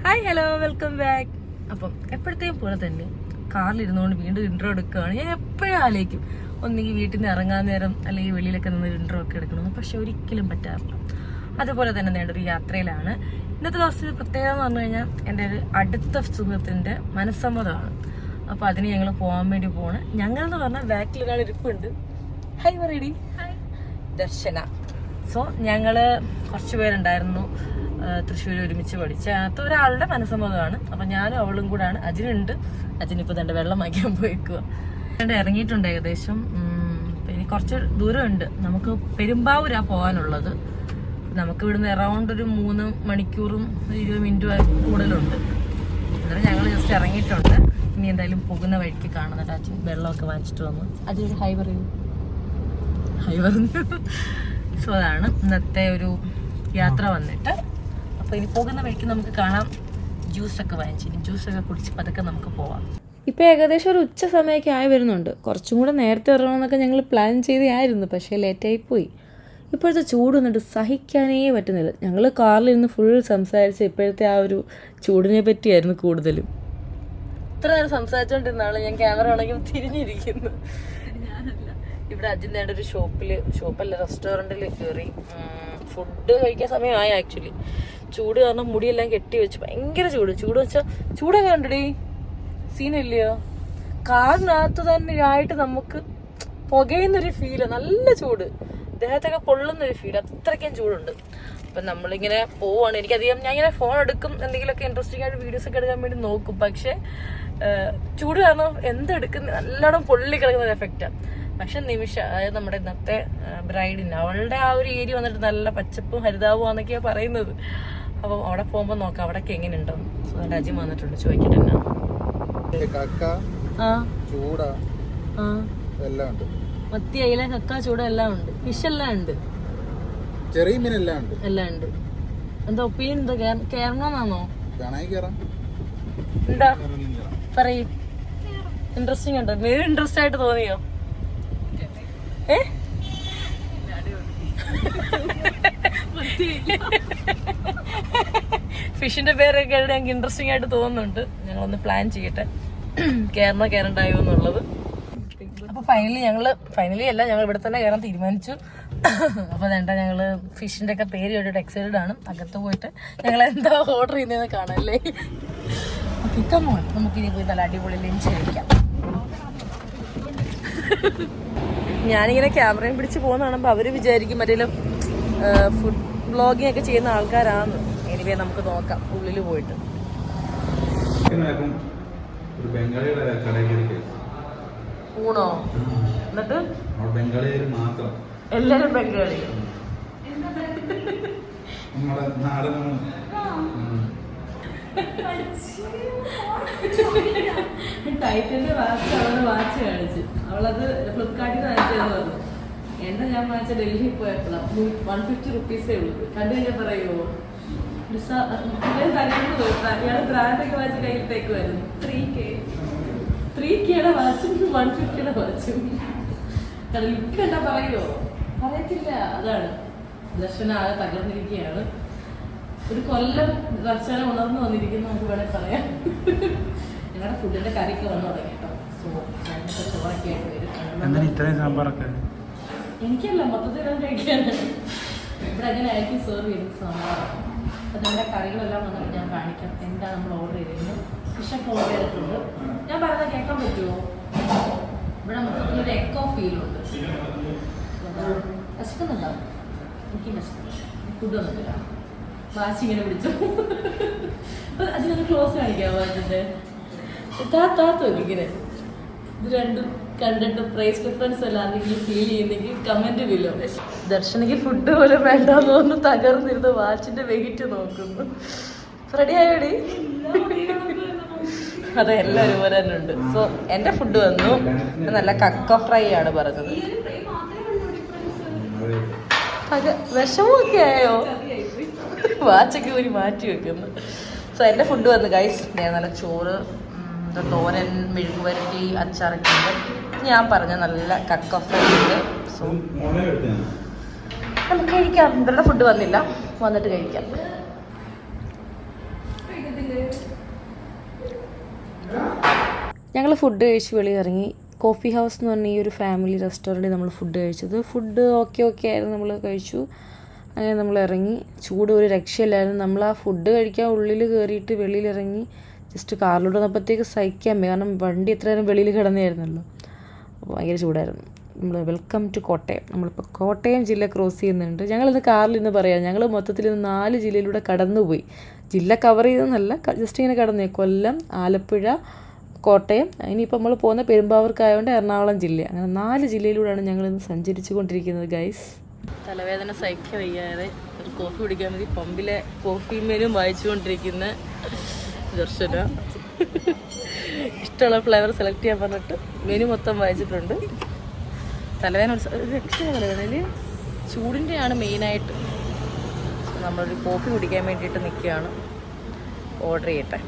Hi hello welcome back. അപ്പം എപ്പോഴത്തെയും പോലെ തന്നെ കാറിലിരുന്നുകൊണ്ട് വീണ്ടും ഇൻട്രോ എടുക്കുകയാണ്. ഞാൻ എപ്പോഴും ആലോചിക്കും ഒന്നെങ്കിൽ വീട്ടിൽ നിന്ന് ഇറങ്ങാൻ നേരം അല്ലെങ്കിൽ വെളിയിലൊക്കെ നിന്ന് ഇൻട്രോ ഒക്കെ എടുക്കണമെന്ന്, പക്ഷെ ഒരിക്കലും പറ്റാറില്ല. അതുപോലെ തന്നെ നേണ്ട ഒരു യാത്രയിലാണ്. ഇന്നത്തെ ദിവസത്തെ പ്രത്യേകത എന്ന് പറഞ്ഞു കഴിഞ്ഞാൽ എൻ്റെ ഒരു അടുത്ത സുഹൃത്തിൻ്റെ മനസ്സമ്മതമാണ്. അപ്പോൾ അതിന് ഞങ്ങൾ പോകാൻ വേണ്ടി പോകണം. ഞങ്ങളെന്ന് പറഞ്ഞാൽ ബാക്കിൽ ഒരാൾ ഇരിപ്പുണ്ട്. ഹൈ പറയടി. ദർശന. സോ ഞങ്ങൾ കുറച്ച് പേരുണ്ടായിരുന്നു തൃശ്ശൂർ ഒരുമിച്ച് പഠിച്ച അങ്ങനത്തെ ഒരാളുടെ മനസ്സമ്മതമാണ്. അപ്പം ഞാനും അവളും കൂടാണ്. അജിനുണ്ട്. അജിനിപ്പോൾ തൻ്റെ വെള്ളം വാങ്ങിക്കാൻ പോയിക്കുക. ഇറങ്ങിയിട്ടുണ്ട് ഏകദേശം. ഇനി കുറച്ച് ദൂരമുണ്ട്. നമുക്ക് പെരുമ്പാവൂരാണ് പോകാനുള്ളത്. നമുക്ക് ഇവിടുന്ന് അറൗണ്ട് ഒരു 3 മണിക്കൂറും 20 മിനിറ്റും കൂടുതലുണ്ട്. എന്നാലും ഞങ്ങൾ ജസ്റ്റ് ഇറങ്ങിയിട്ടുണ്ട്. ഇനി എന്തായാലും പോകുന്ന വഴിക്ക് കാണുന്നുണ്ട്. അജിൻ വെള്ളമൊക്കെ വാങ്ങിച്ചിട്ട് വന്നു. അജിനൊരു ഹൈ പറയൂ. ഹൈ പറഞ്ഞു. സോ അതാണ് ഇന്നത്തെ ഒരു യാത്ര വന്നിട്ട്. അപ്പോൾ ഇനി പോകുന്ന വഴിക്ക് നമുക്ക് കാണാം. ജ്യൂസൊക്കെ വാങ്ങിച്ചിട്ട് ജ്യൂസൊക്കെ കുടിച്ച് പതുക്കെ നമുക്ക് പോവാം. ഇപ്പോൾ ഏകദേശം ഒരു ഉച്ച സമയമൊക്കെ ആയി വരുന്നുണ്ട്. കുറച്ചും കൂടെ നേരത്തെ ഇറങ്ങണമെന്നൊക്കെ ഞങ്ങൾ പ്ലാൻ ചെയ്തായിരുന്നു, പക്ഷേ ലേറ്റായി പോയി. ഇപ്പോഴത്തെ ചൂട് വന്നിട്ട് സഹിക്കാനേ പറ്റുന്നില്ല. ഞങ്ങൾ കാറിലിരുന്ന് ഫുൾ സംസാരിച്ച് ഇപ്പോഴത്തെ ആ ഒരു ചൂടിനെ പറ്റിയായിരുന്നു കൂടുതലും. ഇത്ര നേരം സംസാരിച്ചുകൊണ്ടിരുന്നാണ് ഞാൻ ക്യാമറ ആണെങ്കിൽ തിരിഞ്ഞിരിക്കുന്നു. ഇവിടെ അജിൻ്റെ ഒരു ഷോപ്പല്ല റെസ്റ്റോറൻറ്റിൽ കയറി ഫുഡ് കഴിക്കാൻ സമയമായി. ആക്ച്വലി ചൂട് കാരണം മുടിയെല്ലാം കെട്ടി വെച്ച് ഭയങ്കര ചൂട് വെച്ചാൽ ചൂടൊക്കെ കണ്ടടി സീനില്ലയോ. കാറിനകത്ത് തന്നെ ആയിട്ട് നമുക്ക് പുകയുന്നൊരു ഫീല്, നല്ല ചൂട്, ദേഹത്തൊക്കെ പൊള്ളുന്നൊരു ഫീൽ, അത്രയ്ക്കും ചൂടുണ്ട്. അപ്പം നമ്മളിങ്ങനെ പോവാണ്. എനിക്കധികം ഞാൻ ഇങ്ങനെ ഫോൺ എടുക്കും, എന്തെങ്കിലുമൊക്കെ ഇൻട്രസ്റ്റിംഗ് ആയിട്ട് വീഡിയോസൊക്കെ എടുക്കാൻ വേണ്ടി നോക്കും. പക്ഷെ ചൂട് കാരണം എന്തെടുക്കുന്ന നല്ലോണം പൊള്ളി കിടക്കുന്ന ഒരു എഫക്റ്റാണ്. പക്ഷെ അതായത് നമ്മുടെ ഇന്നത്തെ ബ്രൈഡിന് അവളുടെ ആ ഒരു ഏരിയ വന്നിട്ട് നല്ല പച്ചപ്പും ഹരിതാവും ആണെന്നൊക്കെയാണ് പറയുന്നത്. അപ്പം അവിടെ പോകുമ്പോൾ നോക്കാം അവിടെയൊക്കെ എങ്ങനെയുണ്ടോ. രാജ്യം വന്നിട്ടുണ്ട്, ചോദിക്കട്ടെ. മത്തി, അയില, കക്ക, ചൂട എല്ലാം ഉണ്ട്. ഫിഷ് എല്ലാം ഉണ്ട്, ചെറിയ മീൻ എല്ലാം ഉണ്ട്. എന്താ ഒപ്പീനിയൻ? എന്താ കേറണമെന്നാണോ? എന്താ പറയൂ. ഇൻട്രസ്റ്റിംഗ് ഉണ്ടോ? വേറെ ഇൻട്രസ്റ്റ് ആയിട്ട് തോന്നിയോ? ഫിഷിന്റെ പേരൊക്കെ ഞങ്ങൾക്ക് ഇൻട്രസ്റ്റിംഗ് ആയിട്ട് തോന്നുന്നുണ്ട്. ഞങ്ങളൊന്ന് പ്ലാൻ ചെയ്യട്ടെ കയറണ്ടായോ എന്നുള്ളത്. അപ്പൊ ഫൈനലി അല്ല, ഞങ്ങൾ ഇവിടെ തന്നെ കയറാൻ തീരുമാനിച്ചു. അപ്പൊ വേണ്ട, ഞങ്ങള് ഫിഷിന്റെ ഒക്കെ പേര് കേട്ടിട്ട് എക്സൈറ്റഡ് ആണ്. അകത്ത് പോയിട്ട് ഞങ്ങൾ എന്താ ഓർഡർ ചെയ്യുന്നതെന്ന് കാണാല്ലേ. നമുക്കിനി പോയി നല്ല അടിപൊളി ലഞ്ച് കഴിക്കാം. ഞാനിങ്ങനെ ക്യാമറയും പിടിച്ച് പോകുന്ന കാണുമ്പോൾ അവർ വിചാരിക്കും മറ്റേ ഫുഡ് വ്ളോഗിങ് ഒക്കെ ചെയ്യുന്ന ആൾക്കാരാണ്. എനിവേ നമുക്ക് നോക്കാം ഉള്ളിൽ പോയിട്ട്. ഊണോ? എന്നിട്ട് എല്ലാരും ബംഗാളി. ടൈറ്റന്റെ വാച്ച് അവളുടെ വാച്ച് കാണിച്ചു. അവളത് ഫ്ലിപ്കാർട്ടിൽ നിന്ന് വാങ്ങിച്ചതെന്ന് പറഞ്ഞു. എന്താ ഞാൻ വാങ്ങിച്ച ഡൽഹി പോയപ്പോഴാണ് 150 റുപ്പീസേ ഉള്ളൂ. കണ്ടു കഴിഞ്ഞാൽ പറയുമോ ഇയാള് ബ്രാൻഡൊക്കെ വാച്ച് കയ്യിലത്തേക്കുമായിരുന്നു. 3Kയുടെ വാച്ചും 150യുടെ വാച്ചും. ലുക്ക് കണ്ടാ പറയുമോ? പറയത്തില്ല. അതാണ് ദർശന ആകെ തകർന്നിരിക്കുകയാണ്. ഒരു കൊല്ലം ദർശനം ഉണർന്നു വന്നിരിക്കുന്നു നമുക്ക് വേണേൽ പറയാം. ഞങ്ങളുടെ ഫുഡിന്റെ കറിയൊക്കെ വന്നു തുടങ്ങി കേട്ടോ. ചോറൊക്കെ ആയിട്ട് വരും. എനിക്കല്ല, മൊത്തത്തിൽ കഴിക്കാനാണ്. ഇവിടെ അങ്ങനെ ആയിരിക്കും സെർവ് ചെയ്യുന്നത് സാമ്പാറാണ്. അപ്പം നമ്മുടെ കറികളെല്ലാം വന്നിട്ട് ഞാൻ കാണിക്കാം. എന്താ നമ്മൾ ഓർഡർ ചെയ്തിരുന്നത്. ഫിഷൊക്കെ ഓർഡർ ചെയ്തിട്ടുണ്ട്. ഞാൻ പറഞ്ഞാൽ കേൾക്കാൻ പറ്റുമോ? ഇവിടെ മൊത്തത്തിലൊരു എക്കോ ഫീലുണ്ട്. വിശക്കുന്നുണ്ടാവും. എനിക്ക് വിശക്കുന്നുണ്ട്. ഫുഡ് വന്നിട്ടില്ല. വാച്ച് ഇങ്ങനെ പിടിച്ചു. അതിനൊന്ന് ക്ലോസ് കാണിക്കാമോ? വാച്ചിന്റെ ഇങ്ങനെ ഇത് രണ്ടും കണ്ടിട്ട് പ്രൈസ് ഡിഫറൻസ് അല്ല ആരെങ്കിലും ഫീൽ ചെയ്യുന്നെങ്കിൽ കമന്റ് ബിലോ. ദർശനയ്ക്ക് ഫുഡ് പോലും വേണ്ടാന്ന് തോന്നുന്നു. തകർന്നിരുന്ന് വാച്ചിന്റെ വെയിറ്റ് നോക്കുന്നു. റെഡി ആയോടി? അതെ, എല്ലാം ഒരുപോലെ തന്നെ ഉണ്ട്. സോ എന്റെ ഫുഡ് വന്നു. നല്ല കക്ക ഫ്രൈ ആണ് പറഞ്ഞത്. വിഷമൊക്കെ ആയോ? വാച്ചൊക്കെ ഒരു മാറ്റി വെക്കുന്നു. സോ എൻ്റെ ഫുഡ് വന്നു ഗൈസ്. ഞാൻ നല്ല ചോറ്, തോരൻ, മെഴുകുവരട്ടി, അച്ചാറൊക്കെ ഉണ്ട്. ഞാൻ പറഞ്ഞ നല്ല കക്ക ഫ്രൈ ഉണ്ട്. സോ നമുക്ക് കഴിക്കാം. ഇവരുടെ ഫുഡ് വന്നില്ല, വന്നിട്ട് കഴിക്കാം. ഞങ്ങൾ ഫുഡ് കഴിച്ച് വെളിയിറങ്ങി. കോഫി ഹൗസ് എന്ന് പറഞ്ഞ ഈ ഒരു ഫാമിലി റെസ്റ്റോറൻറ്റിൽ നമ്മൾ ഫുഡ് കഴിച്ചത്. ഫുഡ് ഓക്കെ ആയിരുന്നു, നമ്മൾ കഴിച്ചു. അങ്ങനെ നമ്മൾ ഇറങ്ങി. ചൂട് ഒരു രക്ഷയില്ലായിരുന്നു. നമ്മൾ ആ ഫുഡ് കഴിക്കാൻ ഉള്ളിൽ കയറിയിട്ട് വെളിയിലിറങ്ങി ജസ്റ്റ് കാറിലോട്ട് വന്നപ്പോഴത്തേക്ക് സഹിക്കാൻ വയ്യ. കാരണം വണ്ടി എത്ര നേരം വെളിയിൽ കിടന്നായിരുന്നല്ലോ. അപ്പോൾ ഭയങ്കര ചൂടായിരുന്നു. നമ്മൾ വെൽക്കം ടു കോട്ടയം. നമ്മളിപ്പോൾ കോട്ടയം ജില്ല ക്രോസ് ചെയ്യുന്നുണ്ട്. ഞങ്ങളിന്ന് കാറിലിരുന്ന് പറയാം, ഞങ്ങൾ മൊത്തത്തിൽ 4 ജില്ലയിലൂടെ കടന്നുപോയി. ജില്ല കവർ ചെയ്തെന്നല്ല, ജസ്റ്റ് ഇങ്ങനെ കടന്നു. കൊല്ലം, ആലപ്പുഴ, കോട്ടയം, ഇനിയിപ്പോൾ നമ്മൾ പോകുന്ന പെരുമ്പാവൂർക്കായതുകൊണ്ട് എറണാകുളം ജില്ല. അങ്ങനെ 4 ജില്ലയിലൂടെയാണ് ഞങ്ങളിന്ന് സഞ്ചരിച്ചു കൊണ്ടിരിക്കുന്നത് ഗൈസ്. തലവേദന സഹിക്കാൻ വയ്യാതെ ഒരു കോഫി കുടിക്കാൻ വേണ്ടി പമ്പിലെ കോഫി മെനു വായിച്ചുകൊണ്ടിരിക്കുന്ന ദർശന. ഇഷ്ടമുള്ള ഫ്ലേവർ സെലക്ട് ചെയ്യാൻ പറഞ്ഞിട്ട് മെനു മൊത്തം വായിച്ചിട്ടുണ്ട്. തലവേദന ഒരു രക്ഷയാണ്. തലവേദനയിൽ ചൂടിൻ്റെയാണ് മെയിനായിട്ട്. നമ്മളൊരു കോഫി കുടിക്കാൻ വേണ്ടിയിട്ട് നിൽക്കുകയാണ്. ഓർഡർ ചെയ്യട്ടെ.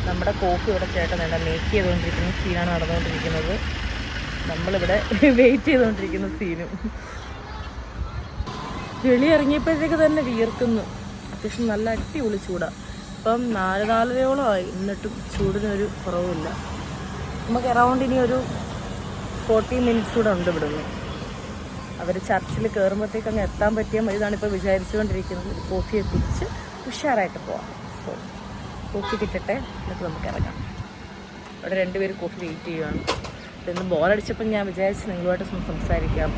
നമ്മുടെ കോഫി ഇവിടെ ചേട്ടൻ വേണ്ട മേക്ക് ചെയ്തുകൊണ്ടിരിക്കുന്ന സീനാണ് നടന്നുകൊണ്ടിരിക്കുന്നത്. നമ്മളിവിടെ വെയിറ്റ് ചെയ്തുകൊണ്ടിരിക്കുന്ന സീനും. വെളിയിറങ്ങിയപ്പോഴത്തേക്ക് തന്നെ വിയർക്കുന്നു. അത്യാവശ്യം നല്ല അടിപൊളി ചൂടാണ്. ഇപ്പം 4:30 എന്നിട്ടും ചൂടിനൊരു കുറവുമില്ല. നമുക്ക് അറൗണ്ട് ഇനി ഒരു 40 മിനിറ്റ്സ് കൂടെ ഉണ്ട് ഇവിടുന്ന്. അവർ ചർച്ചിൽ കയറുമ്പോഴത്തേക്ക് അങ്ങ് എത്താൻ പറ്റിയ മതി. ഇതാണിപ്പോൾ വിചാരിച്ചുകൊണ്ടിരിക്കുന്നത്. ഒരു കോഫിയെ കുടിച്ച് ഉഷാറായിട്ട് പോവാം. സോ കോഫി കിട്ടട്ടെ, എന്നിട്ട് നമുക്ക് ഇറങ്ങാം. അവിടെ 2 പേര് കോഫി വെയിറ്റ് ചെയ്യുകയാണ്. ഇന്ന് ബോറടിച്ചപ്പോൾ ഞാൻ വിചാരിച്ച് നിങ്ങളുമായിട്ട് സംസാരിക്കാം.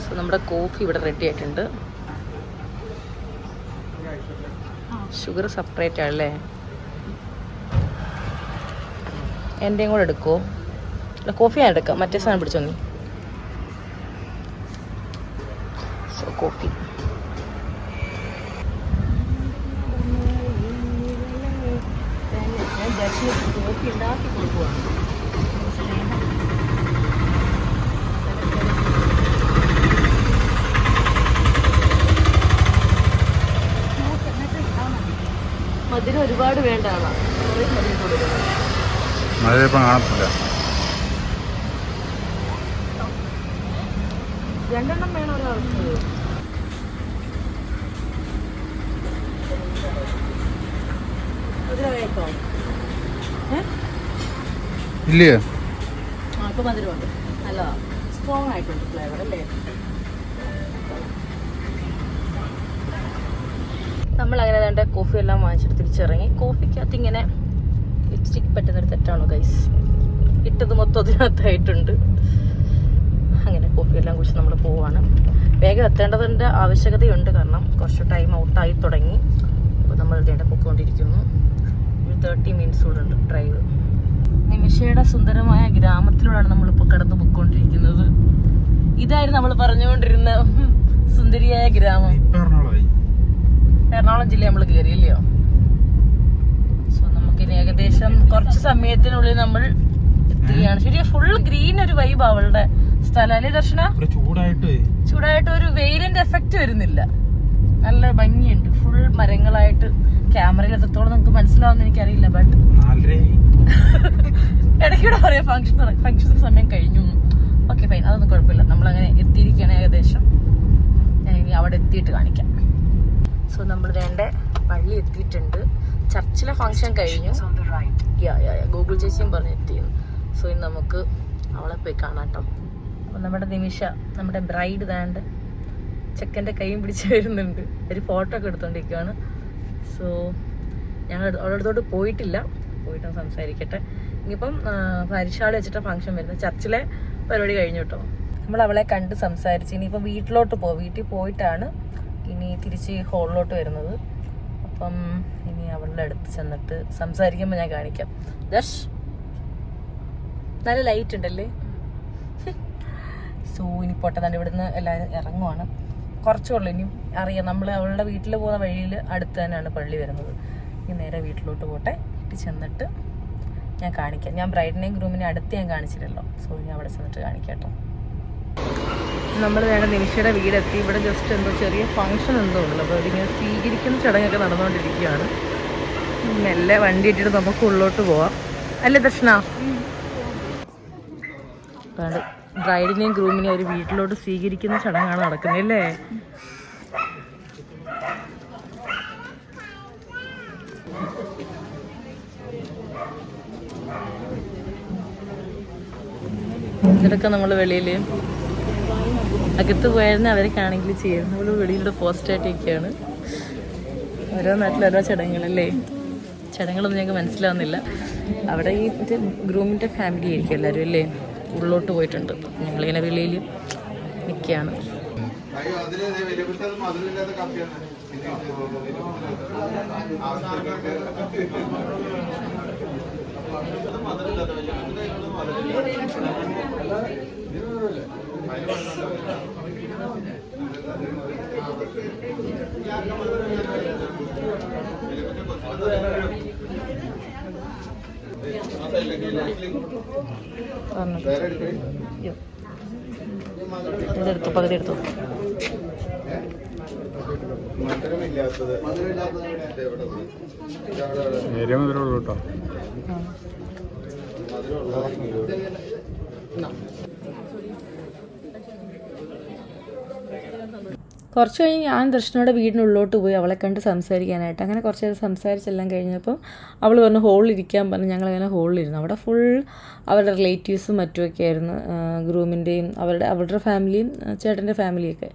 സോ നമ്മുടെ കോഫി ഇവിടെ റെഡി ആയിട്ടുണ്ട്. ഷുഗർ സെപ്പറേറ്റ് ആണല്ലേ. എൻ്റെയും കൂടെ എടുക്കുമോ? കോഫി ഞാൻ എടുക്കാം, മറ്റേ സാധനം പിടിച്ചോ നീ. So coffee. കോഫി ഉണ്ടാക്കി കൊടുക്കുവാണ്. മധുരം ഒരുപാട് വേണ്ട ആളാണ്. കാണത്തില്ല. 2 എണ്ണം വേണം ഒരാൾക്ക്. മധുരമായിട്ടോ? ഇല്ലേ? ആ ഇപ്പൊ മധുരമുണ്ട്. നല്ല സ്ട്രോങ് ആയിട്ടുണ്ട് ഫ്ലേവർ അല്ലേ. നമ്മളങ്ങനെ വേണ്ട കോഫി എല്ലാം വാങ്ങിച്ചിട്ട് തിരിച്ചിറങ്ങി. കോഫിക്കകത്ത് ഇങ്ങനെ ലിപ്സ്റ്റിക് പറ്റുന്നൊരു തെറ്റാണോ ഗൈസ്? ഇട്ടത് മൊത്തം അതിനകത്തായിട്ടുണ്ട്. അങ്ങനെ കോഫിയെല്ലാം കുടിച്ച് നമ്മൾ പോവാണ്. വേഗം എത്തേണ്ടതിൻ്റെ ആവശ്യകതയുണ്ട്, കാരണം കുറച്ച് ടൈം ഔട്ടായി തുടങ്ങി. അപ്പോൾ നമ്മൾ ഇതേണ്ട പൊയ്ക്കൊണ്ടിരിക്കുന്നു. ഒരു 30 മിനിറ്റ്സ് കൂടെ ഉണ്ട് ഡ്രൈവ്. നിമിഷയുടെ സുന്ദരമായ ഗ്രാമത്തിലൂടെയാണ് നമ്മളിപ്പോൾ കടന്നു പൊയ്ക്കൊണ്ടിരിക്കുന്നത്. ഇതായിരുന്നു നമ്മൾ പറഞ്ഞുകൊണ്ടിരുന്ന സുന്ദരിയായ ഗ്രാമം. എറണാകുളം ജില്ല നമ്മൾ കയറിയില്ലയോ? സോ നമുക്കിനി ഏകദേശം കുറച്ച് സമയത്തിനുള്ളിൽ നമ്മൾ എത്തുകയാണ്. ശരിയാ, ഫുൾ ഗ്രീൻ ഒരു വൈബ് അവളുടെ സ്ഥലം അല്ലേ ദർശന? ചൂടായിട്ട് ഒരു വെയിലിന്റെ എഫക്റ്റ് വരുന്നില്ല. നല്ല ഭംഗിയുണ്ട്. ഫുൾ മരങ്ങളായിട്ട്. ക്യാമറയിൽ എത്രത്തോളം നമുക്ക് മനസ്സിലാവുന്ന എനിക്കറിയില്ല. ബട്ട് ഇടയ്ക്കൂടെ പറയാം ഫംഗ്ഷൻ സമയം കഴിഞ്ഞു. ഓക്കെ ഫൈൻ, അതൊന്നും കുഴപ്പമില്ല. നമ്മളങ്ങനെ എത്തിയിരിക്കുകയാണ് ഏകദേശം. ഞാൻ ഇനി അവിടെ എത്തിയിട്ട് കാണിക്കാം. സോ നമ്മൾ വേണ്ട പള്ളി എത്തിയിട്ടുണ്ട്. ചർച്ചിലെ ഫംഗ്ഷൻ കഴിഞ്ഞു. ഗൂഗിൾ ചേച്ചിയും പറഞ്ഞ് എത്തിയിരുന്നു. സോ ഇനി നമുക്ക് അവളെ പോയി കാണാട്ടോ. അപ്പം നമ്മുടെ നിമിഷ, നമ്മുടെ ബ്രൈഡ് ദാണ്ട് ചെക്കൻ്റെ കൈയും പിടിച്ച് വരുന്നുണ്ട്. ഒരു ഫോട്ടോ ഒക്കെ എടുത്തോണ്ടിരിക്കുകയാണ്. സോ ഞങ്ങൾ അവളുടെ അടുത്തോട്ട് പോയിട്ടില്ല, പോയിട്ട് സംസാരിക്കട്ടെ. ഇനിയിപ്പം പരിശാല വെച്ചിട്ട് ഫംഗ്ഷൻ വരുന്നത്. ചർച്ചിലെ പരിപാടി കഴിഞ്ഞു കേട്ടോ. നമ്മൾ അവളെ കണ്ട് സംസാരിച്ച് ഇനിയിപ്പം വീട്ടിലോട്ട് പോകും. വീട്ടിൽ പോയിട്ടാണ് ഇനി തിരിച്ച് ഹോളിലോട്ട് വരുന്നത്. അപ്പം ഇനി അവളുടെ അടുത്ത് ചെന്നിട്ട് സംസാരിക്കുമ്പോൾ ഞാൻ കാണിക്കാം. ദർശ്, നല്ല ലൈറ്റ് ഉണ്ടല്ലേ. സോ ഇനി പൊട്ടതാണ്ട് ഇവിടുന്ന് എല്ലാവരും ഇറങ്ങുവാണ്. കുറച്ചുള്ളൂ ഇനി അറിയാം. നമ്മൾ അവളുടെ വീട്ടിൽ പോകുന്ന വഴിയിൽ അടുത്ത് തന്നെയാണ് പള്ളി വരുന്നത്. ഇനി നേരെ വീട്ടിലോട്ട് പോട്ടെ. വീട്ടിൽ ചെന്നിട്ട് ഞാൻ കാണിക്കാം. ഞാൻ ബ്രൈഡിനെയും ഗ്രൂമിനെയും അടുത്ത് ഞാൻ കാണിച്ചില്ലല്ലോ. സോ ഇനി അവിടെ ചെന്നിട്ട് കാണിക്കാം കേട്ടോ. നമ്മൾ വേണ്ട നിമിഷയുടെ വീടെത്തി. ഇവിടെ ജസ്റ്റ് എന്തോ ചെറിയ ഫംഗ്ഷൻ എന്തോ ഉള്ളൂ. അപ്പോൾ അതിങ്ങനെ സ്വീകരിക്കുന്ന ചടങ്ങൊക്കെ നടന്നുകൊണ്ടിരിക്കുകയാണ്. മെല്ലെ വണ്ടി ഇട്ടിട്ട് നമുക്ക് ഉള്ളോട്ട് പോവാം അല്ലേ ദർശന? ബ്രൈഡിനെയും ഗ്രൂമിനെയും ഒരു വീട്ടിലോട്ട് സ്വീകരിക്കുന്ന ചടങ്ങാണ് നടക്കുന്നത് അല്ലേ? ഇതൊക്കെ നമ്മൾ വെളിയിൽ അകത്ത് പോയായിരുന്നു അവരൊക്കെയാണെങ്കിൽ ചെയ്യുന്നത്. നമ്മൾ വെളിയിലൂടെ പോസ്റ്റായിട്ടിരിക്കുകയാണ്. ഓരോ നാട്ടിൽ ഓരോ ചടങ്ങുകളല്ലേ, ചടങ്ങുകളൊന്നും ഞങ്ങൾക്ക് മനസ്സിലാവുന്നില്ല. അവിടെ ഈ ഗ്രൂമിൻ്റെ ഫാമിലി ആയിരിക്കും എല്ലാവരും അല്ലേ, ഉള്ളോട്ട് പോയിട്ടുണ്ട്. ഞങ്ങളിങ്ങനെ വെളിയിൽ നിൽക്കുകയാണ്. ഇതെടുത്തു, പകുതി എടുത്തു. കേട്ടോ. കുറച്ച് കഴിഞ്ഞ് ഞാൻ ദർശനയുടെ വീടിനുള്ളിലോട്ട് പോയി അവളെ കണ്ട് സംസാരിക്കാനായിട്ട്. അങ്ങനെ കുറച്ച് നേരം സംസാരിച്ചെല്ലാം കഴിഞ്ഞപ്പോൾ അവൾ പറഞ്ഞു ഹോളിലിരിക്കാൻ പറഞ്ഞു. ഞങ്ങളങ്ങനെ ഹോളിലിരുന്നു. അവിടെ ഫുൾ അവരുടെ റിലേറ്റീവ്സും മറ്റുമൊക്കെ ആയിരുന്നു, ഗ്രൂമിൻ്റെയും അവരുടെ ഫാമിലിയും ചേട്ടൻ്റെ ഫാമിലിയൊക്കെ.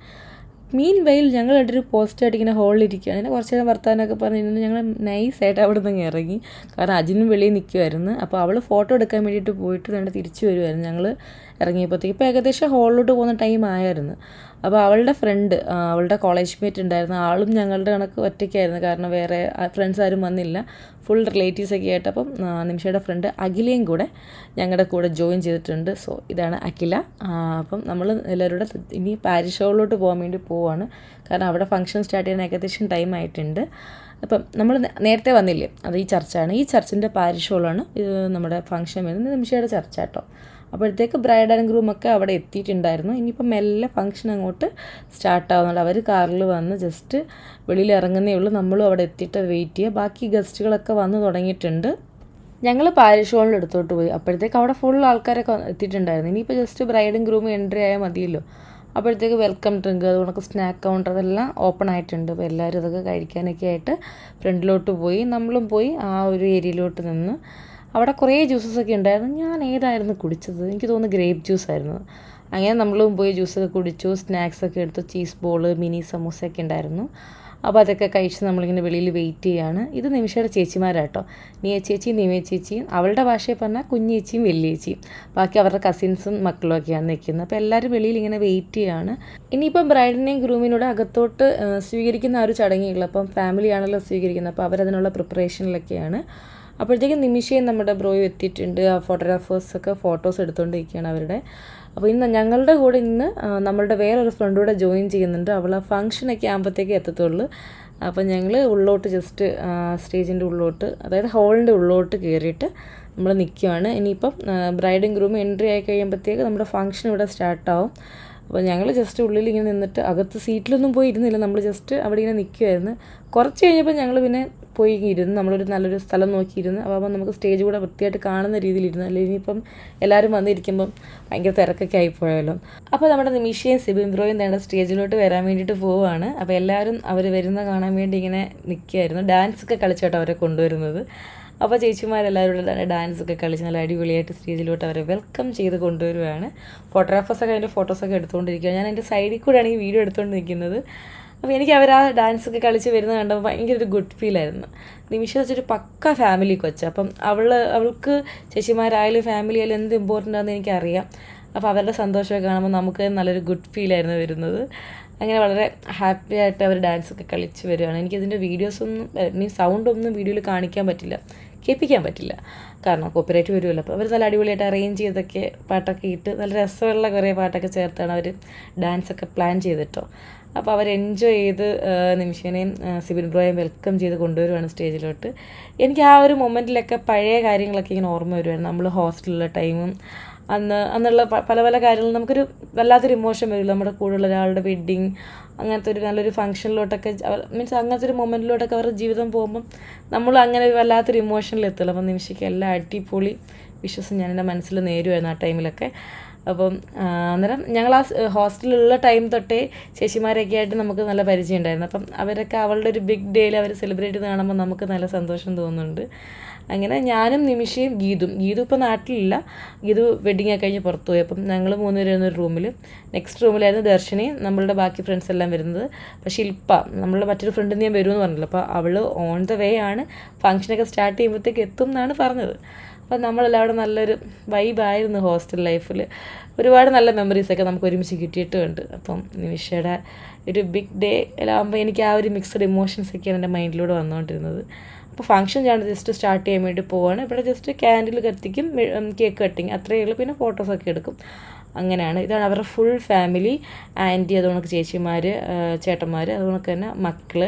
മീൻ വെയിൽ ഞങ്ങൾ ഒരു പോസ്റ്റായിട്ട് ഇങ്ങനെ ഹോളിലിരിക്കുകയാണ്. അങ്ങനെ കുറച്ച് നേരം വർത്താനമൊക്കെ പറഞ്ഞിരുന്നു. ഞങ്ങൾ നൈസായിട്ട് അവിടെ നിന്ന് ഇറങ്ങി. കാരണം അജിനും വെളിയിൽ നിൽക്കുമായിരുന്നു. അപ്പോൾ അവൾ ഫോട്ടോ എടുക്കാൻ വേണ്ടിയിട്ട് പോയിട്ട് വേണ്ട തിരിച്ചു വരുമായിരുന്നു ഞങ്ങൾ ഇറങ്ങിയപ്പോഴത്തേക്ക്. ഇപ്പോൾ ഏകദേശം ഹോളിലോട്ട് പോകുന്ന ടൈം ആയിരുന്നു. അപ്പോൾ അവളുടെ ഫ്രണ്ട്, അവളുടെ കോളേജ് മേറ്റ് ഉണ്ടായിരുന്നു, ആളും ഞങ്ങളുടെ കണക്ക് ഒറ്റയ്ക്കായിരുന്നു. കാരണം വേറെ ഫ്രണ്ട്സ് ആരും വന്നില്ല, ഫുൾ റിലേറ്റീവ്സൊക്കെ ആയിട്ട്. അപ്പം നിമിഷയുടെ ഫ്രണ്ട് അഖിലയും കൂടെ ഞങ്ങളുടെ കൂടെ ജോയിൻ ചെയ്തിട്ടുണ്ട്. സോ ഇതാണ് അഖില. അപ്പം നമ്മൾ എല്ലാവരും കൂടെ ഇനി പാരിഷ് ഹോളിലോട്ട് പോകാൻ വേണ്ടി പോവാണ്. കാരണം അവിടെ ഫംഗ്ഷൻ സ്റ്റാർട്ട് ചെയ്യാൻ ഏകദേശം ടൈം ആയിട്ടുണ്ട്. അപ്പം നമ്മൾ നേരത്തെ വന്നില്ലേ, അത് ഈ ചർച്ചാണ്. ഈ ചർച്ചിൻ്റെ പാരിഷ് ഹോളാണ് ഇത് നമ്മുടെ ഫംഗ്ഷൻ വരുന്നത്, നിമിഷയുടെ ചർച്ച കേട്ടോ. അപ്പോഴത്തേക്ക് ബ്രൈഡ് ആൻഡ് ഗ്രൂമൊക്കെ അവിടെ എത്തിയിട്ടുണ്ടായിരുന്നു. ഇനിയിപ്പം മെല്ലെ ഫംഗ്ഷൻ അങ്ങോട്ട് സ്റ്റാർട്ടാവുന്നുണ്ട്. അവർ കാറിൽ വന്ന് ജസ്റ്റ് വെളിയിൽ ഇറങ്ങുന്നേ ഉള്ളൂ. നമ്മളും അവിടെ എത്തിയിട്ട് വെയിറ്റ് ചെയ്യുക. ബാക്കി ഗസ്റ്റുകളൊക്കെ വന്ന് തുടങ്ങിയിട്ടുണ്ട്. ഞങ്ങൾ പാരിഷ് ഹോളിൻ്റെ അടുത്തോട്ട് പോയി. അപ്പോഴത്തേക്ക് അവിടെ ഫുൾ ആൾക്കാരൊക്കെ എത്തിയിട്ടുണ്ടായിരുന്നു. ഇനിയിപ്പോൾ ജസ്റ്റ് ബ്രൈഡും ഗ്രൂമും എൻട്രി ആയാൽ മതിയല്ലോ. അപ്പോഴത്തേക്ക് വെൽക്കം ഡ്രിങ്ക്, അതുകൊണ്ടൊക്കെ സ്നാക്ക് കൗണ്ടർ അതെല്ലാം ഓപ്പൺ ആയിട്ടുണ്ട്. അപ്പോൾ എല്ലാവരും ഇതൊക്കെ കഴിക്കാനൊക്കെ ആയിട്ട് ഫ്രണ്ടിലോട്ട് പോയി. നമ്മളും പോയി ആ ഒരു ഏരിയയിലോട്ട് നിന്ന്. അവിടെ കുറേ ജ്യൂസസൊക്കെ ഉണ്ടായിരുന്നു. ഞാൻ ഏതായിരുന്നു കുടിച്ചത്, എനിക്ക് തോന്നുന്നു ഗ്രേപ്പ് ജ്യൂസ് ആയിരുന്നു. അങ്ങനെ നമ്മളും പോയി ജ്യൂസൊക്കെ കുടിച്ചു, സ്നാക്സൊക്കെ എടുത്തു. ചീസ് ബോൾ, മിനി സമൂസയൊക്കെ ഉണ്ടായിരുന്നു. അപ്പോൾ അതൊക്കെ കഴിച്ച് നമ്മളിങ്ങനെ വെളിയിൽ വെയിറ്റ് ചെയ്യുകയാണ്. ഇത് നിമിഷയുടെ ചേച്ചിമാരാട്ടോ, നിയ ചേച്ചിയും നിമയ ചേച്ചിയും. അവളുടെ ഭാഷയിൽ പറഞ്ഞാൽ കുഞ്ഞേച്ചിയും വലിയേച്ചിയും. ബാക്കി അവരുടെ കസിൻസും മക്കളും ഒക്കെയാണ് നിൽക്കുന്നത്. അപ്പോൾ എല്ലാവരും വെളിയിൽ ഇങ്ങനെ വെയിറ്റ് ചെയ്യുകയാണ്. ഇനിയിപ്പം ബ്രൈഡിനെയും ഗ്രൂമിനോട് അകത്തോട്ട് സ്വീകരിക്കുന്ന ആ ഒരു ചടങ്ങുകൾ, അപ്പം ഫാമിലിയാണല്ലോ സ്വീകരിക്കുന്നത്, അപ്പോൾ അവരതിനുള്ള പ്രിപ്പറേഷനിലൊക്കെയാണ്. അപ്പോഴത്തേക്കും നിമിഷയും നമ്മുടെ ബ്രോയും എത്തിയിട്ടുണ്ട്. ആ ഫോട്ടോഗ്രാഫേഴ്സൊക്കെ ഫോട്ടോസ് എടുത്തുകൊണ്ടിരിക്കുകയാണ് അവരുടെ. അപ്പോൾ ഇന്ന് ഞങ്ങളുടെ കൂടെ നമ്മളുടെ വേറൊരു ഫ്രണ്ട് കൂടെ ജോയിൻ ചെയ്യുന്നുണ്ട്. അവൾ ആ ഫംഗ്ഷനൊക്കെ ആകുമ്പോഴത്തേക്ക് എത്തത്തുള്ളൂ. അപ്പോൾ ഞങ്ങൾ ഉള്ളോട്ട് ജസ്റ്റ് സ്റ്റേജിൻ്റെ ഉള്ളോട്ട്, അതായത് ഹോളിൻ്റെ ഉള്ളോട്ട് കയറിയിട്ട് നമ്മൾ നിൽക്കുകയാണ്. ഇനിയിപ്പം ബ്രൈഡും ഗ്രൂമും എൻട്രി ആയി കഴിയുമ്പോഴത്തേക്ക് നമ്മുടെ ഫംഗ്ഷൻ ഇവിടെ സ്റ്റാർട്ടാവും. അപ്പോൾ ഞങ്ങൾ ജസ്റ്റ് ഉള്ളിൽ ഇങ്ങനെ നിന്നിട്ട്, അകത്ത് സീറ്റിലൊന്നും പോയി ഇരുന്നില്ല, നമ്മൾ ജസ്റ്റ് അവിടെ ഇങ്ങനെ നിൽക്കുമായിരുന്നു. കുറച്ച് കഴിഞ്ഞപ്പോൾ ഞങ്ങൾ പിന്നെ പോയി ഇരുന്ന് നമ്മളൊരു നല്ലൊരു സ്ഥലം നോക്കിയിരുന്നു. അപ്പോൾ നമുക്ക് സ്റ്റേജ് കൂടെ വൃത്തിയായിട്ട് കാണുന്ന രീതിയിലിരുന്നു. അല്ലെങ്കിൽ ഇനിയിപ്പം എല്ലാവരും വന്നിരിക്കുമ്പം ഭയങ്കര തിരക്കൊക്കെ ആയിപ്പോയല്ലോ. അപ്പോൾ നമ്മുടെ നിമിഷയും സിബിൻ ബ്രോയും നേടെ സ്റ്റേജിലോട്ട് വരാൻ വേണ്ടിയിട്ട് പോവുകയാണ്. അപ്പോൾ എല്ലാവരും അവർ വരുന്ന കാണാൻ വേണ്ടി ഇങ്ങനെ നിൽക്കുകയായിരുന്നു. ഡാൻസൊക്കെ കളിച്ചോട്ടോ അവരെ കൊണ്ടുവരുന്നത്. അപ്പോൾ ചേച്ചിമാരെല്ലാവരും കൂടെ ഡാൻസൊക്കെ കളിച്ച് നല്ല അടിപൊളിയായിട്ട് സ്റ്റേജിലോട്ട് അവരെ വെൽക്കം ചെയ്ത് കൊണ്ടുവരുവാണ്. ഫോട്ടോഗ്രാഫേഴ്സൊക്കെ അതിൻ്റെ ഫോട്ടോസൊക്കെ എടുത്തുകൊണ്ടിരിക്കുകയാണ്. ഞാൻ എൻ്റെ സൈഡിൽ കൂടെയാണ് ഈ വീഡിയോ എടുത്തുകൊണ്ട് നിൽക്കുന്നത്. അപ്പോൾ എനിക്ക് അവർ ആ ഡാൻസൊക്കെ കളിച്ച് വരുന്നത് കണ്ടപ്പോൾ ഭയങ്കര ഒരു ഗുഡ് ഫീലായിരുന്നു. നിമിഷ വെച്ചൊരു പക്ക ഫാമിലി കൊച്ച. അപ്പം അവൾക്ക് ചേച്ചിമാരായാലും ഫാമിലി ആയാലും എന്ത് ഇമ്പോർട്ടൻ്റ് ആണെന്ന് എനിക്കറിയാം. അപ്പോൾ അവരുടെ സന്തോഷമൊക്കെ കാണുമ്പോൾ നമുക്ക് നല്ലൊരു ഗുഡ് ഫീലായിരുന്നു വരുന്നത്. അങ്ങനെ വളരെ ഹാപ്പി ആയിട്ട് അവർ ഡാൻസൊക്കെ കളിച്ച് വരികയാണ്. എനിക്കതിൻ്റെ വീഡിയോസൊന്നും സൗണ്ടൊന്നും വീഡിയോയിൽ കാണിക്കാൻ പറ്റില്ല, കേൾപ്പിക്കാൻ പറ്റില്ല, കാരണം കോപ്പിറൈറ്റ് വരുമല്ലോ. അപ്പോൾ അവർ നല്ല അടിപൊളിയായിട്ട് അറേഞ്ച് ചെയ്തൊക്കെ പാട്ടൊക്കെ ഇട്ട് നല്ല രസമുള്ള കുറേ പാട്ടൊക്കെ ചേർത്താണ് അവർ ഡാൻസൊക്കെ പ്ലാൻ ചെയ്തിട്ടോ. അപ്പോൾ അവർ എൻജോയ് ചെയ്ത് നിമിഷനെയും സിബിൻ ബ്രോയെയും വെൽക്കം ചെയ്ത് കൊണ്ടുവരുവാണ് സ്റ്റേജിലോട്ട്. എനിക്ക് ആ ഒരു മൊമെൻറ്റിലൊക്കെ പഴയ കാര്യങ്ങളൊക്കെ ഇങ്ങനെ ഓർമ്മ വരുമായിരുന്നു. നമ്മൾ ഹോസ്റ്റലിലെ ടൈമും അന്നുള്ള പല പല കാര്യങ്ങളും നമുക്കൊരു വല്ലാത്തൊരു ഇമോഷൻ വരില്ല. നമ്മുടെ കൂടെയുള്ള ഒരാളുടെ വെഡ്ഡിങ്, അങ്ങനത്തെ ഒരു നല്ലൊരു ഫംഗ്ഷനിലോട്ടൊക്കെ മീൻസ് അങ്ങനത്തെ ഒരു മൊമെൻറ്റിലോട്ടൊക്കെ അവരുടെ ജീവിതം പോകുമ്പം നമ്മൾ അങ്ങനെ ഒരു വല്ലാത്തൊരു ഇമോഷനിൽ എത്തുള്ളൂ. അപ്പം നിമിഷയ്ക്ക് എല്ലാ അടിപൊളി വിശ്വസം ഞാൻ എൻ്റെ മനസ്സിൽ നേരുമായിരുന്നു ആ ടൈമിലൊക്കെ. അപ്പം അന്നേരം ഞങ്ങൾ ആ ഹോസ്റ്റലിലുള്ള ടൈം തൊട്ടേ ചേച്ചിമാരൊക്കെ ആയിട്ട് നമുക്ക് നല്ല പരിചയം ഉണ്ടായിരുന്നു. അപ്പം അവരൊക്കെ അവളുടെ ഒരു ബിഗ് ഡേയിൽ അവർ സെലിബ്രേറ്റ് ചെയ്ത് കാണുമ്പോൾ നമുക്ക് നല്ല സന്തോഷം തോന്നുന്നുണ്ട്. അങ്ങനെ ഞാനും നിമിഷയും ഗീതു ഇപ്പോൾ നാട്ടിലില്ല. ഗീതു വെഡിങ് ഒക്കെ കഴിഞ്ഞ് പുറത്തു പോയി. അപ്പം ഞങ്ങൾ 3 പേര് ഒരു റൂമിൽ, നെക്സ്റ്റ് റൂമിലായിരുന്നു ദർശിനി, നമ്മളുടെ ബാക്കി ഫ്രണ്ട്സ് എല്ലാം വരുന്നത്. അപ്പോൾ ശില്പ, നമ്മളുടെ മറ്റൊരു ഫ്രണ്ടിൽ നിന്ന് ഞാൻ വരുമെന്ന് പറഞ്ഞല്ലോ. അപ്പോൾ അവൾ ഓൺ ദ വേ ആണ്, ഫംഗ്ഷനൊക്കെ സ്റ്റാർട്ട് ചെയ്യുമ്പോഴത്തേക്ക് എത്തും എന്നാണ് പറഞ്ഞത്. അപ്പോൾ നമ്മളെല്ലാവരും നല്ലൊരു വൈബായിരുന്നു ഹോസ്റ്റൽ ലൈഫിൽ. ഒരുപാട് നല്ല മെമ്മറീസൊക്കെ നമുക്ക് ഒരുമിച്ച് കിട്ടിയിട്ടുമുണ്ട്. അപ്പം നിമിഷയുടെ ഒരു ബിഗ് ഡേ ആകുമ്പോൾ എനിക്ക് ആ ഒരു മിക്സഡ് ഇമോഷൻസൊക്കെയാണ് എൻ്റെ മൈൻഡിലൂടെ വന്നുകൊണ്ടിരുന്നത്. അപ്പോൾ ഫംഗ്ഷൻ ഞാൻ ജസ്റ്റ് സ്റ്റാർട്ട് ചെയ്യാൻ വേണ്ടി പോവാണ്. ഇവിടെ ജസ്റ്റ് ക്യാൻഡിൽ കത്തിക്കും, കേക്ക് കട്ടിങ്, അത്രയേ ഉള്ളൂ. പിന്നെ ഫോട്ടോസൊക്കെ എടുക്കും. അങ്ങനെയാണ്. ഇതാണ് അവരുടെ ഫുൾ ഫാമിലി. ആൻറ്റി, അതുകൊണ്ട് ചേച്ചിമാർ, ചേട്ടന്മാർ, അതുകൊണ്ട് തന്നെ മക്കൾ,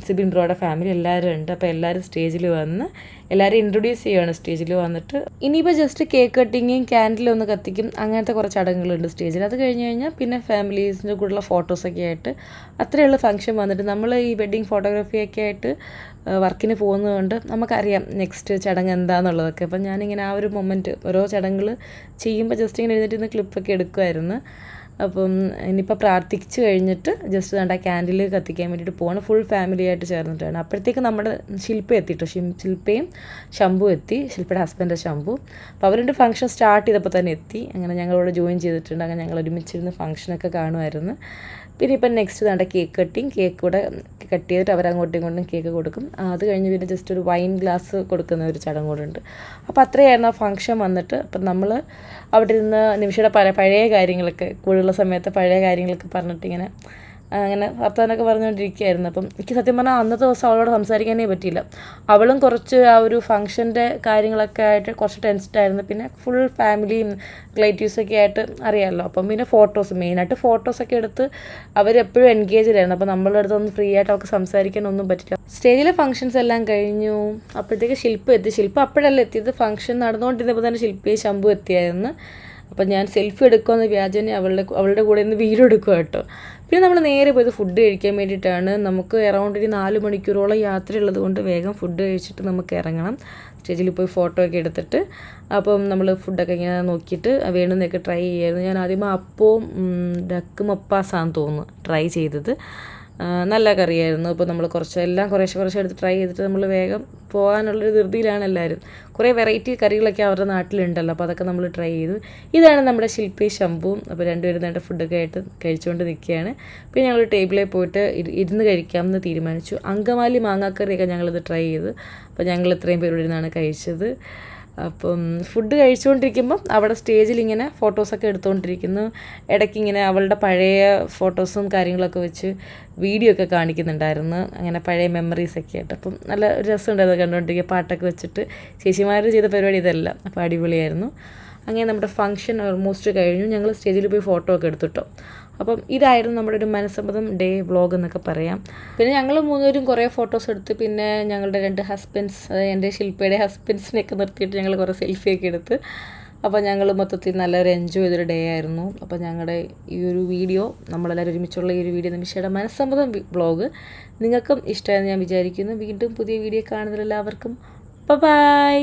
സിബിൻ ബ്രോയുടെ ഫാമിലി എല്ലാവരും ഉണ്ട്. അപ്പോൾ എല്ലാവരും സ്റ്റേജിൽ വന്ന് എല്ലാവരും ഇൻട്രൊഡ്യൂസ് ചെയ്യുകയാണ് സ്റ്റേജിൽ വന്നിട്ട്. ഇനിയിപ്പോൾ ജസ്റ്റ് കേക്ക് കട്ടിങ്ങും ക്യാൻഡിലൊന്ന് കത്തിക്കും, അങ്ങനത്തെ കുറച്ച് ചടങ്ങുകളുണ്ട് സ്റ്റേജിൽ. അത് കഴിഞ്ഞ് കഴിഞ്ഞാൽ പിന്നെ ഫാമിലീസിൻ്റെ കൂടെയുള്ള ഫോട്ടോസൊക്കെ ആയിട്ട് അത്രയുള്ള ഫംഗ്ഷൻ വന്നിട്ട് നമ്മൾ ഈ വെഡ്ഡിങ് ഫോട്ടോഗ്രാഫിയൊക്കെ ആയിട്ട് വർക്കിന് പോകുന്നതുകൊണ്ട് നമുക്കറിയാം നെക്സ്റ്റ് ചടങ്ങ് എന്താണെന്നുള്ളതൊക്കെ. അപ്പം ഞാനിങ്ങനെ ആ ഒരു മൊമെൻറ്റ് ഓരോ ചടങ്ങുകൾ ചെയ്യുമ്പോൾ ജസ്റ്റ് ഇങ്ങനെ എഴുന്നേറ്റ് ക്ലിപ്പൊക്കെ എടുക്കുമായിരുന്നു. അപ്പം ഇനിയിപ്പോൾ പ്രാർത്ഥിച്ച് കഴിഞ്ഞിട്ട് ജസ്റ്റ് വേണ്ട ക്യാൻഡിൽ കത്തിക്കാൻ വേണ്ടിയിട്ട് പോകണം. ഫുൾ ഫാമിലി ആയിട്ട് ചേർന്നിട്ടാണ്. അപ്പോഴത്തേക്ക് നമ്മുടെ ശില്പ എത്തിയിട്ടോ, ശില്പയും ശംഭു എത്തി, ശില്പയുടെ ഹസ്ബൻഡ് ശംഭു. അപ്പോൾ അവരുടെ ഫംഗ്ഷൻ സ്റ്റാർട്ട് ചെയ്തപ്പോൾ തന്നെ എത്തി. അങ്ങനെ ഞങ്ങളോട് ജോയിൻ ചെയ്തിട്ടുണ്ട്. അങ്ങനെ ഞങ്ങൾ ഒരുമിച്ചിരുന്ന് ഫംഗ്ഷനൊക്കെ കാണുമായിരുന്നു. പിന്നെ ഇപ്പം നെക്സ്റ്റ് വേണ്ട കേക്ക് കട്ടിങ്, കേക്ക് കൂടെ കട്ട് ചെയ്തിട്ട് അവരങ്ങോട്ടും ഇങ്ങോട്ടും കേക്ക് കൊടുക്കും. അത് കഴിഞ്ഞ് പിന്നെ ജസ്റ്റ് ഒരു വൈൻ ഗ്ലാസ് കൊടുക്കുന്ന ഒരു ചടങ്ങ് കൂടെ ഉണ്ട്. അപ്പോൾ അത്രയായിരുന്നു ആ ഫംഗ്ഷൻ വന്നിട്ട്. അപ്പം നമ്മൾ അവിടെ ഇരുന്ന് നിമിഷയുടെ പഴയ കാര്യങ്ങളൊക്കെ, കൂടുതലുള്ള സമയത്ത് പഴയ കാര്യങ്ങളൊക്കെ പറഞ്ഞിട്ടിങ്ങനെ അങ്ങനെ വർത്തമാനമൊക്കെ പറഞ്ഞുകൊണ്ടിരിക്കുകയായിരുന്നു. അപ്പം എനിക്ക് സത്യം പറഞ്ഞാൽ അന്നത്തെ ദിവസം അവളോട് സംസാരിക്കാനേ പറ്റിയില്ല. അവളും കുറച്ച് ആ ഒരു ഫംഗ്ഷൻ്റെ കാര്യങ്ങളൊക്കെ ആയിട്ട് കുറച്ച് ടെൻസ്ഡായിരുന്നു. പിന്നെ ഫുൾ ഫാമിലിയും റിലേറ്റീവ്സൊക്കെ ആയിട്ട് അറിയാമല്ലോ. അപ്പം പിന്നെ മെയിനായിട്ട് ഫോട്ടോസൊക്കെ എടുത്ത് അവരെപ്പോഴും എൻഗേജ്ഡായിരുന്നു. അപ്പോൾ നമ്മളുടെ അടുത്തൊന്നും ഫ്രീ ആയിട്ട് അവർക്ക് സംസാരിക്കാനൊന്നും പറ്റില്ല. സ്റ്റേജിലെ ഫംഗ്ഷൻസ് എല്ലാം കഴിഞ്ഞു. അപ്പോഴത്തേക്ക് ശില്പ എത്തി. ശില്പ അപ്പോഴല്ല എത്തിയത്, ഫംഗ്ഷൻ നടന്നുകൊണ്ടിരുന്നപ്പോൾ തന്നെ ശില്പയും ശംഭു എത്തിയായിരുന്നു. അപ്പം ഞാൻ സെൽഫി എടുക്കുമെന്ന് വ്യാജനെ അവളുടെ കൂടെ നിന്ന് വീഡിയോ എടുക്കുക കേട്ടോ. പിന്നെ നമ്മൾ നേരെ പോയത് ഫുഡ് കഴിക്കാൻ വേണ്ടിയിട്ടാണ്. നമുക്ക് അറൗണ്ട് ഒരു 4 മണിക്കൂറോളം യാത്രയുള്ളത് കൊണ്ട് വേഗം ഫുഡ് കഴിച്ചിട്ട് നമുക്ക് ഇറങ്ങണം. സ്റ്റേജിൽ പോയി ഫോട്ടോ ഒക്കെ എടുത്തിട്ട് അപ്പം നമ്മൾ ഫുഡൊക്കെ ഇങ്ങനെ നോക്കിയിട്ട് വേണമെന്നൊക്കെ ട്രൈ ചെയ്യായിരുന്നു. ഞാൻ ആദ്യം അപ്പവും ഡക്ക് മപ്പാസാന്ന് തോന്നുന്നു ട്രൈ ചെയ്തത്. നല്ല കറിയായിരുന്നു. അപ്പോൾ നമ്മൾ കുറച്ച് എടുത്ത് ട്രൈ ചെയ്തിട്ട് നമ്മൾ വേഗം പോകാനുള്ളൊരു ധൃതിയിലാണ് എല്ലാവരും. കുറേ വെറൈറ്റി കറികളൊക്കെ അവരുടെ നാട്ടിലുണ്ടല്ലോ, അപ്പോൾ അതൊക്കെ നമ്മൾ ട്രൈ ചെയ്തു. ഇതാണ് നമ്മുടെ ശില്പയും ശംഭുവും. അപ്പോൾ രണ്ടുപേരും നേട്ട ഫുഡൊക്കെ ആയിട്ട് കഴിച്ചുകൊണ്ട് നിൽക്കുകയാണ്. പിന്നെ ഞങ്ങൾ ടേബിളിൽ പോയിട്ട് ഇരുന്ന് കഴിക്കാമെന്ന് തീരുമാനിച്ചു. അങ്കമാലി മാങ്ങാക്കറിയൊക്കെ ഞങ്ങളിത് ട്രൈ ചെയ്തു. അപ്പോൾ ഞങ്ങൾ ഇത്രയും പേരോട് ഇരുന്നാണ് കഴിച്ചത്. അപ്പം ഫുഡ് കഴിച്ചുകൊണ്ടിരിക്കുമ്പം അവിടെ സ്റ്റേജിൽ ഇങ്ങനെ ഫോട്ടോസൊക്കെ എടുത്തുകൊണ്ടിരിക്കുന്നു. ഇടയ്ക്കിങ്ങനെ അവളുടെ പഴയ ഫോട്ടോസും കാര്യങ്ങളൊക്കെ വെച്ച് വീഡിയോ ഒക്കെ കാണിക്കുന്നുണ്ടായിരുന്നു. അങ്ങനെ പഴയ മെമ്മറീസൊക്കെ ആയിട്ട്. അപ്പം നല്ല ഒരു രസമുണ്ടായിരുന്നു കണ്ടുകൊണ്ടിരിക്കുക. പാട്ടൊക്കെ വെച്ചിട്ട് ചേച്ചിമാർ ചെയ്ത പരിപാടി ഇതെല്ലാം. അപ്പോൾ അടിപൊളിയായിരുന്നു. അങ്ങനെ നമ്മുടെ ഫംഗ്ഷൻ ഓൾമോസ്റ്റ് കഴിഞ്ഞു. ഞങ്ങൾ സ്റ്റേജിൽ പോയി ഫോട്ടോ ഒക്കെ എടുത്തിട്ടോ. അപ്പം ഇതായിരുന്നു നമ്മുടെ ഒരു മനസ്സമ്മതം ഡേ വ്ളോഗ് എന്നൊക്കെ പറയാം. പിന്നെ ഞങ്ങൾ 3 പേരും കുറേ ഫോട്ടോസ് എടുത്ത്, പിന്നെ ഞങ്ങളുടെ 2 ഹസ്ബൻഡ്സ്, എൻ്റെ ശില്പയുടെ ഹസ്ബൻഡ്സിനെയൊക്കെ നിർത്തിയിട്ട് ഞങ്ങൾ കുറേ സെൽഫിയൊക്കെ എടുത്ത്. അപ്പോൾ ഞങ്ങൾ മൊത്തത്തിൽ നല്ലൊരു എൻജോയ് ചെയ്തൊരു ഡേ ആയിരുന്നു. അപ്പോൾ ഞങ്ങളുടെ ഈ ഒരു വീഡിയോ, നമ്മളെല്ലാവരും ഒരുമിച്ചുള്ള ഈ ഒരു വീഡിയോ, നിമിഷയുടെ മനസ്സമ്മതം വ്ളോഗ് നിങ്ങൾക്കും ഇഷ്ടമായെന്ന് ഞാൻ വിചാരിക്കുന്നു. വീണ്ടും പുതിയ വീഡിയോ കാണുന്നതിലെല്ലാവർക്കും ബൈ.